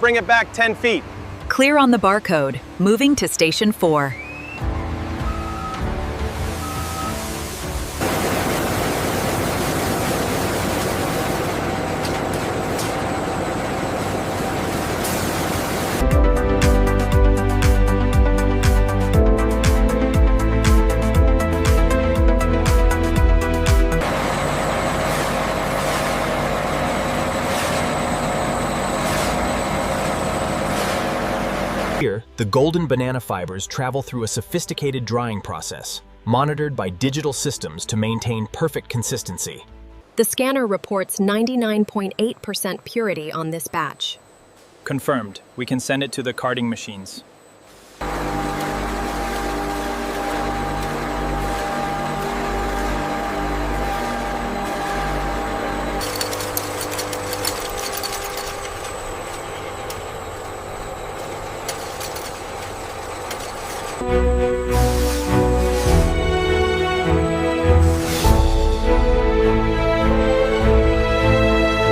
bring it back 10 feet. Clear on the barcode. Moving to Station 4. Here, the golden banana fibers travel through a sophisticated drying process, monitored by digital systems to maintain perfect consistency. The scanner reports 99.8% purity on this batch. Confirmed. We can send it to the carding machines.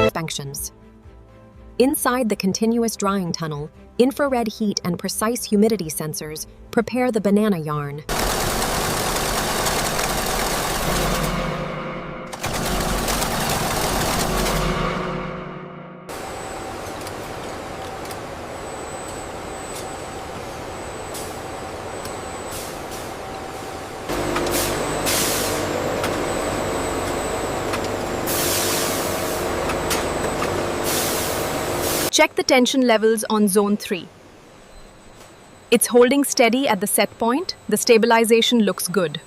Inspections. Inside the continuous drying tunnel, infrared heat and precise humidity sensors prepare the banana yarn. Check the tension levels on Zone 3. It's holding steady at the set point. The stabilization looks good.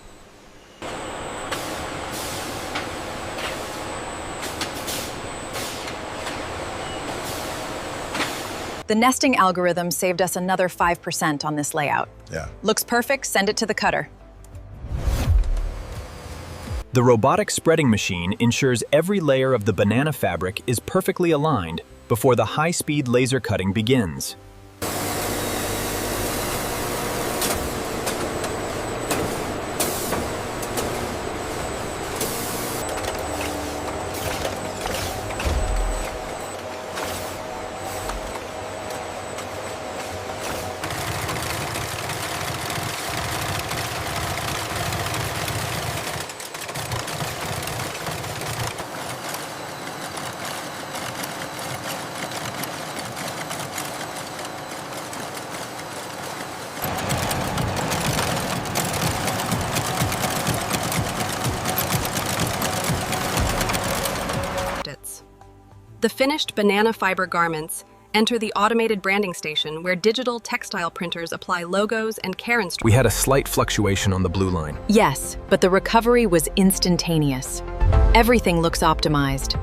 The nesting algorithm saved us another 5% on this layout. Yeah. Looks perfect, send it to the cutter. The robotic spreading machine ensures every layer of the banana fabric is perfectly aligned before the high-speed laser cutting begins. The finished banana fiber garments enter the automated branding station where digital textile printers apply logos and care instructions. We had a slight fluctuation on the blue line. Yes, but the recovery was instantaneous. Everything looks optimized.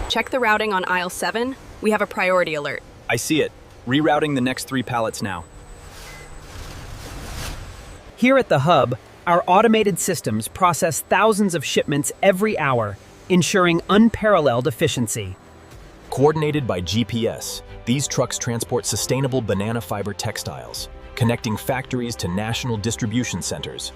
Check the routing on aisle 7. We have a priority alert. I see it. Rerouting the next 3 pallets now. Here at the hub, our automated systems process thousands of shipments every hour, ensuring unparalleled efficiency. Coordinated by GPS, these trucks transport sustainable banana fiber textiles, connecting factories to national distribution centers.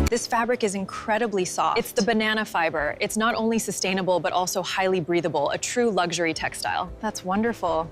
This fabric is incredibly soft. It's the banana fiber. It's not only sustainable, but also highly breathable, a true luxury textile. That's wonderful.